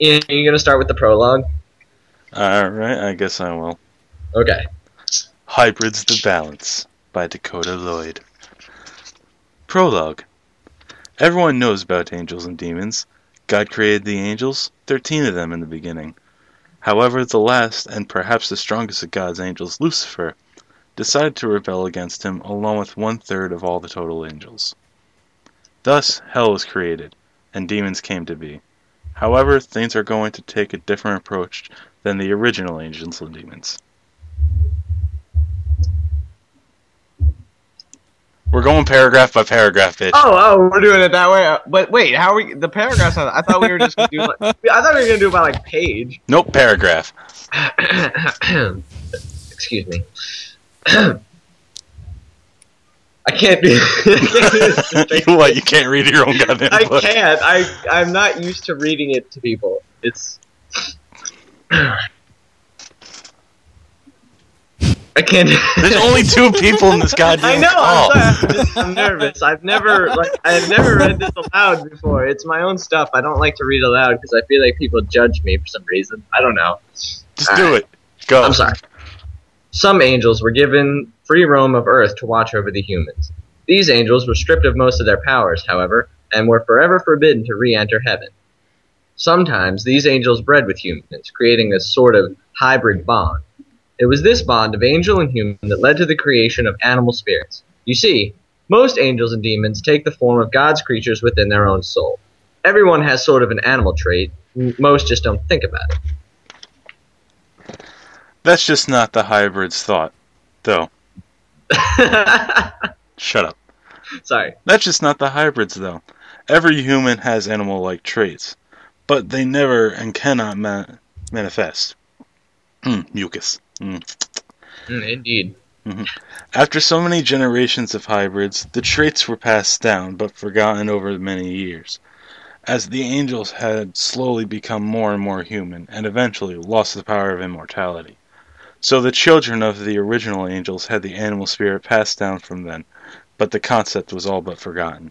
Ian, are you going to start with the prologue? Alright, I guess I will. Okay. Hybrids the Balance by Dakota Lloyd. Prologue. Everyone knows about angels and demons. God created the angels, 13 of them in the beginning. However, the last, and perhaps the strongest of God's angels, Lucifer, decided to rebel against him along with 1/3 of all the total angels. Thus, hell was created, and demons came to be. However, things are going to take a different approach than the original angels and demons. We're going paragraph by paragraph, bitch. Oh, we're doing it that way. But wait, how are we? The paragraphs. I thought we were just gonna do. I thought we were gonna do about like page. Nope, paragraph. Excuse me. I can't do. What? You can't read your own goddamn book? I can't. I'm not used to reading it to people. It's. I can't. There's only 2 people in this goddamn I know. call. I'm nervous. I've never read this aloud before. It's my own stuff. I don't like to read aloud because I feel like people judge me for some reason. I don't know. Just do it. Go. I'm sorry. Some angels were given free roam of earth to watch over the humans. These angels were stripped of most of their powers, however, and were forever forbidden to re-enter heaven. Sometimes these angels bred with humans, creating a sort of hybrid bond. It was this bond of angel and human that led to the creation of animal spirits. You see, most angels and demons take the form of God's creatures within their own soul. Everyone has sort of an animal trait. Most just don't think about it. That's just not the hybrid's thought, though. Shut up. Sorry. That's just not the hybrids, though. Every human has animal-like traits, but they never and cannot manifest. Mucus. Indeed. After so many generations of hybrids, the traits were passed down, but forgotten over many years, as the angels had slowly become more and more human, and eventually lost the power of immortality. So the children of the original angels had the animal spirit passed down from them, but the concept was all but forgotten.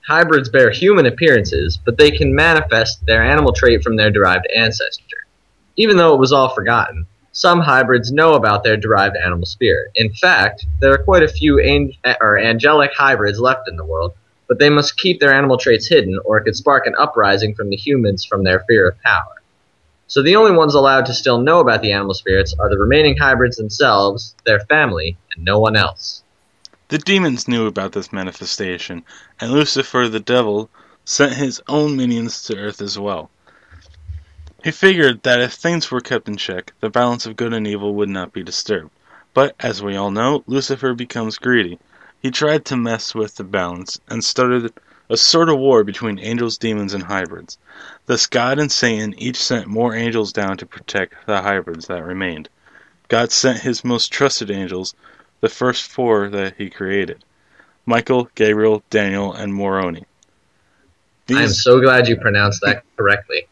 Hybrids bear human appearances, but they can manifest their animal trait from their derived ancestor. Even though it was all forgotten, some hybrids know about their derived animal spirit. In fact, there are quite a few angelic hybrids left in the world, but they must keep their animal traits hidden, or it could spark an uprising from the humans from their fear of power. So the only ones allowed to still know about the animal spirits are the remaining hybrids themselves, their family, and no one else. The demons knew about this manifestation, and Lucifer the devil sent his own minions to Earth as well. He figured that if things were kept in check, the balance of good and evil would not be disturbed. But, as we all know, Lucifer becomes greedy. He tried to mess with the balance, and started a sort of war between angels, demons, and hybrids. Thus God and Satan each sent more angels down to protect the hybrids that remained. God sent his most trusted angels, the first 4 that he created: Michael, Gabriel, Daniel, and Moroni. I'm so glad you pronounced that correctly.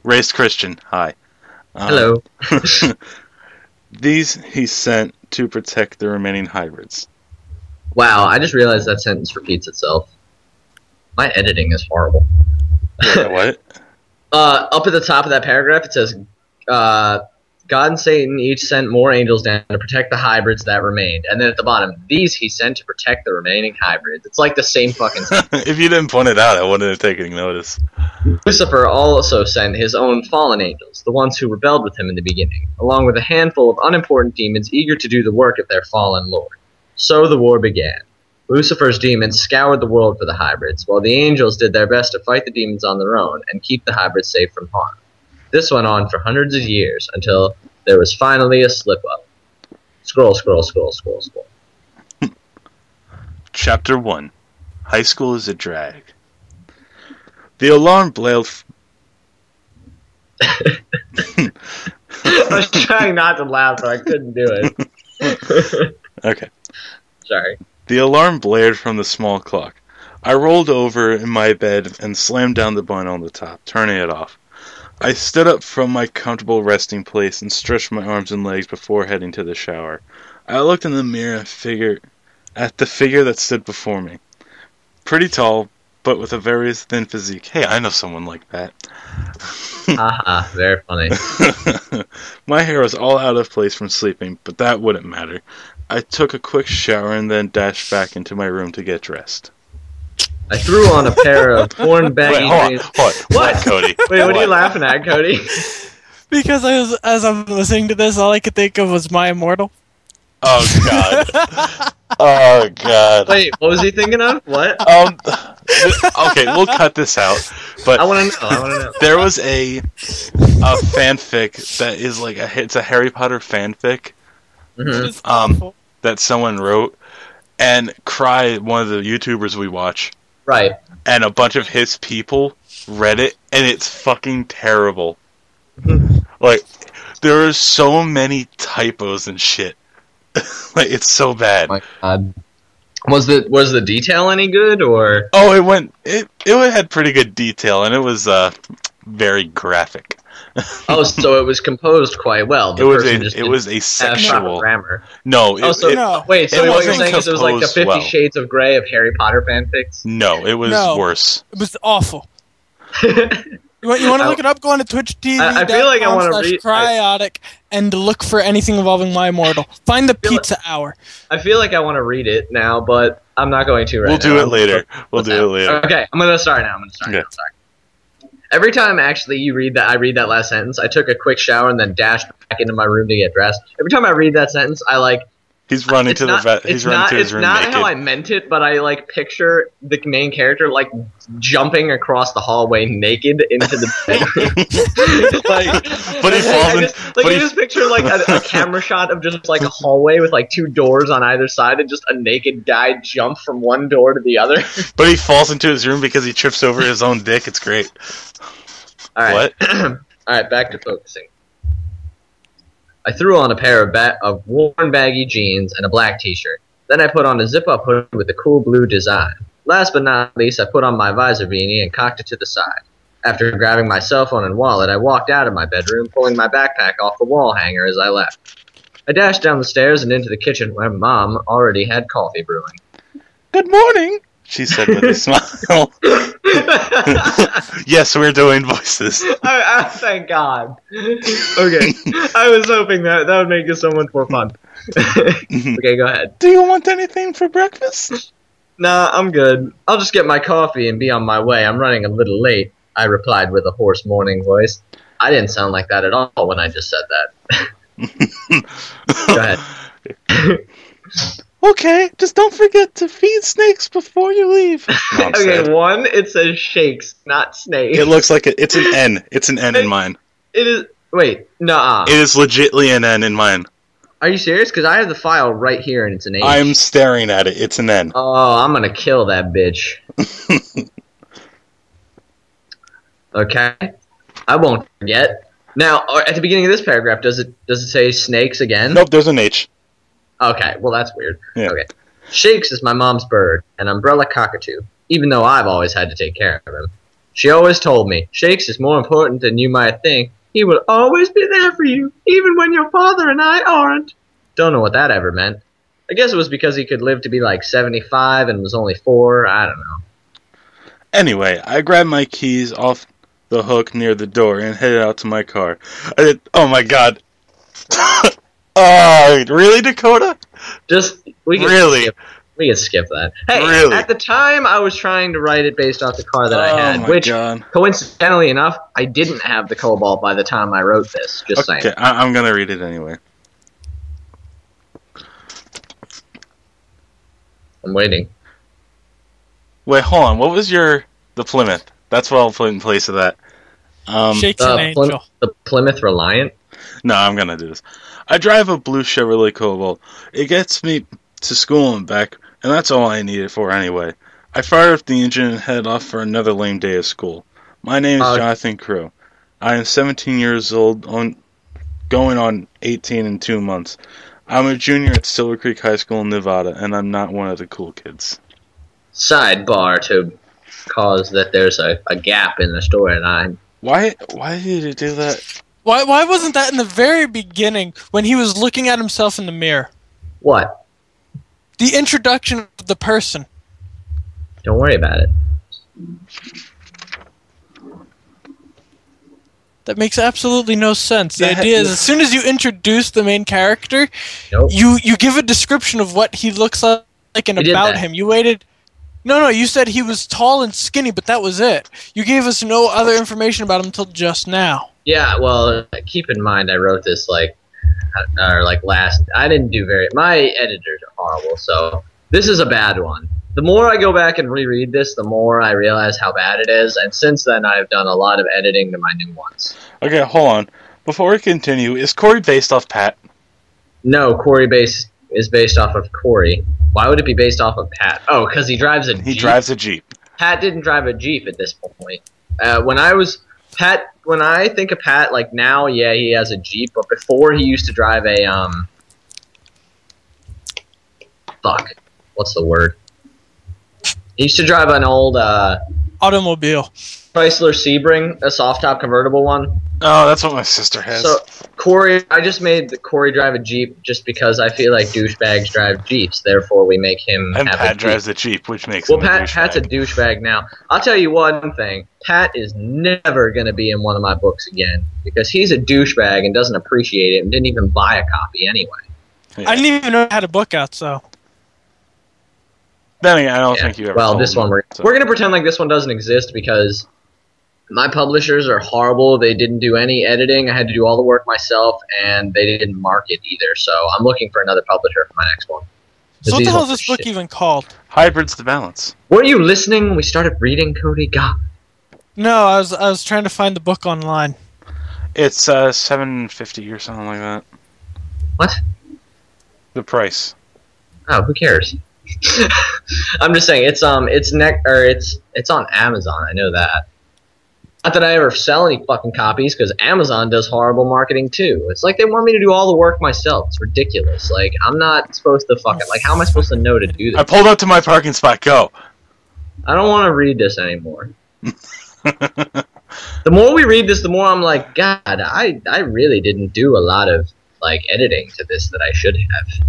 Raised Christian, hi. Hello. These he sent to protect the remaining hybrids. Wow, I just realized that sentence repeats itself. My editing is horrible. What? Up at the top of that paragraph, it says, God and Satan each sent more angels down to protect the hybrids that remained. And then at the bottom, these he sent to protect the remaining hybrids. It's like the same fucking sentence. If you didn't point it out, I wouldn't have taken notice. Lucifer also sent his own fallen angels, the ones who rebelled with him in the beginning, along with a handful of unimportant demons eager to do the work of their fallen lord. So the war began. Lucifer's demons scoured the world for the hybrids, while the angels did their best to fight the demons on their own and keep the hybrids safe from harm. This went on for hundreds of years until there was finally a slip-up. Scroll, scroll, scroll, scroll, scroll. Chapter 1. High School is a Drag. The alarm blared... I was trying not to laugh, but I couldn't do it. Okay. Sorry. The alarm blared from the small clock. I rolled over in my bed and slammed down the button on the top, turning it off. I stood up from my comfortable resting place and stretched my arms and legs before heading to the shower. I looked in the mirror at the figure that stood before me. Pretty tall, but with a very thin physique. Hey, I know someone like that. Haha, very funny. My hair was all out of place from sleeping, but that wouldn't matter. I took a quick shower and then dashed back into my room to get dressed. I threw on a pair of torn baggy jeans. What, Cody? Wait, what are you laughing at, Cody? Because as I'm listening to this, all I could think of was My Immortal. Oh, God. Oh, God. Wait, what was he thinking of? What? Okay, we'll cut this out. But I want to know. There was a fanfic that is like it's a Harry Potter fanfic. Mm-hmm. That someone wrote, and Cry, one of the YouTubers we watch, right, and a bunch of his people read it, and it's fucking terrible. Like, there are so many typos and shit. Like, it's so bad. Oh my God. Was the detail any good, or? Oh, it had pretty good detail, and it was very graphic. Oh, so it was composed quite well. It was a sexual grammar. No. Wait, so what you're saying is it was like the 50 Shades of Grey of Harry Potter fanfics? No, it was worse. It was awful. You want to look it up? Go on to Twitch TV. I feel like I want to read Cryotic and look for anything involving My Immortal. Find the Pizza Hour. I feel like I want to read it now, but I'm not going to right now. We'll do it later. We'll do it later. Okay, I'm going to start now. Sorry. Every time, actually, I read that last sentence, I took a quick shower and then dashed back into my room to get dressed. Every time I read that sentence, I like... He's running to his room naked. It's not how I meant it, but I like picture the main character like jumping across the hallway naked into the bedroom. But he falls in. I just picture like a camera shot of just like a hallway with like two doors on either side, and just a naked guy jump from one door to the other. But he falls into his room because he trips over his own dick. It's great. All right. What? All right, back to focusing. I threw on a pair of worn baggy jeans and a black t-shirt. Then I put on a zip-up hood with a cool blue design. Last but not least, I put on my visor beanie and cocked it to the side. After grabbing my cell phone and wallet, I walked out of my bedroom, pulling my backpack off the wall hanger as I left. I dashed down the stairs and into the kitchen where Mom already had coffee brewing. Good morning, she said with a smile. Yes, we're doing voices. Thank God. Okay, I was hoping that would make it so much more fun. Okay, go ahead. Do you want anything for breakfast? Nah, I'm good. I'll just get my coffee and be on my way. I'm running a little late, I replied with a hoarse morning voice. I didn't sound like that at all when I just said that. Go ahead. Okay, just don't forget to feed snakes before you leave. Okay, one, it says shakes, not snakes. It looks like it's an N. It's an N in mine. It is. Wait, nah. It is legitly an N in mine. Are you serious? Because I have the file right here and it's an H. I'm staring at it. It's an N. Oh, I'm gonna kill that bitch. Okay, I won't forget. Now, at the beginning of this paragraph, does it say snakes again? Nope, there's an H. Okay, well that's weird. Yeah. Okay. Shakes is my mom's bird, an umbrella cockatoo, even though I've always had to take care of him. She always told me, Shakes is more important than you might think. He will always be there for you, even when your father and I aren't. Don't know what that ever meant. I guess it was because he could live to be like 75 and was only 4, I don't know. Anyway, I grabbed my keys off the hook near the door and headed out to my car. Oh my God. Really, Dakota? We can skip that. Hey, really? At the time, I was trying to write it based off the car that I had, which, coincidentally enough, I didn't have the Cobalt by the time I wrote this. Just saying. Okay, I'm gonna read it anyway. I'm waiting. Wait, hold on. What was the Plymouth? That's what I'll put in place of that. Shakes an angel. The Plymouth Reliant? No, I'm gonna do this. I drive a blue Chevrolet Cobalt. It gets me to school and back, and that's all I need it for anyway. I fire up the engine and head off for another lame day of school. My name is Jonathan Crow. I am 17 years old, going on 18 in 2 months. I'm a junior at Silver Creek High School in Nevada, and I'm not one of the cool kids. Sidebar to cause that there's a gap in the storyline. Why did it do that? Why wasn't that in the very beginning when he was looking at himself in the mirror? What? The introduction of the person. Don't worry about it. That makes absolutely no sense. The idea is, as soon as you introduce the main character, Nope. you give a description of what he looks like and I did about that. him. You waited. No, you said he was tall and skinny, but that was it. You gave us no other information about him until just now. Yeah, well, keep in mind I wrote this I didn't do my editors are horrible, so this is a bad one. The more I go back and reread this, the more I realize how bad it is, and since then I've done a lot of editing to my new ones. Okay, hold on. Before we continue, is Corey based off Pat? No, Corey is based off of Corey. Why would it be based off of Pat? Oh, because he drives a Jeep. He drives a Jeep. Pat didn't drive a Jeep at this point. When I think of Pat, like now, yeah, he has a Jeep, but before he used to drive a, what's the word? He used to drive an old, Automobile. Chrysler Sebring, a soft-top convertible one. Oh, that's what my sister has. So, I just made Corey drive a Jeep just because I feel like douchebags drive Jeeps, therefore we make him and have Pat a Jeep. drives a Jeep, which makes him a douchebag. Pat's a douchebag now. I'll tell you one thing. Pat is never going to be in one of my books again because he's a douchebag and doesn't appreciate it and didn't even buy a copy anyway. Yeah. I didn't even know I had a book out, so. Then again, I don't think you ever told this me, one, we're going to pretend like this one doesn't exist because my publishers are horrible. They didn't do any editing. I had to do all the work myself, and they didn't mark it either. So I'm looking for another publisher for my next one. So what the These hell is ones this are book shit. even called? Hybrids the Balance. Weren't you listening when we started reading, Cody? God. No, I was trying to find the book online. It's $7.50 or something like that. What? The price. Oh, who cares? I'm just saying it's on Amazon. I know that. Not that I ever sell any fucking copies because Amazon does horrible marketing too. It's like they want me to do all the work myself. It's ridiculous. Like I'm not supposed to fucking how am I supposed to know to do this? I pulled up to my parking spot. Go. I don't want to read this anymore. The more we read this, the more I'm like, God, I really didn't do a lot of like editing to this that I should have.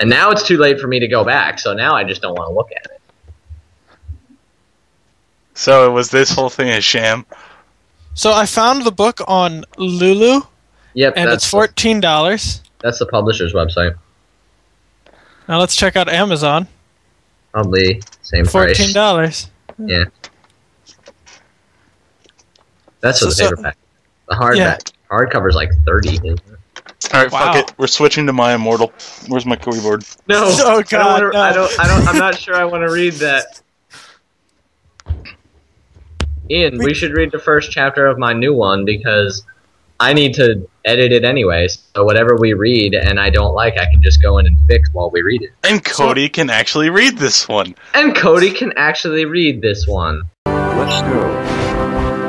And now it's too late for me to go back, so now I just don't want to look at it. So was this whole thing a sham? So I found the book on Lulu, Yep, and it's $14. That's the publisher's website. Now let's check out Amazon. Probably same price. $14. Yeah. That's for the So- paperback. The hardcover's like 30. Isn't it? All right, Wow. fuck it. We're switching to my Immortal. Where's my keyboard? No. Oh, God, no. I'm not sure I want to read that. Ian, we should read the first chapter of my new one because I need to edit it anyway. So whatever we read and I don't like, I can just go in and fix while we read it. And Cody can actually read this one. And Cody can actually read this one. Let's go.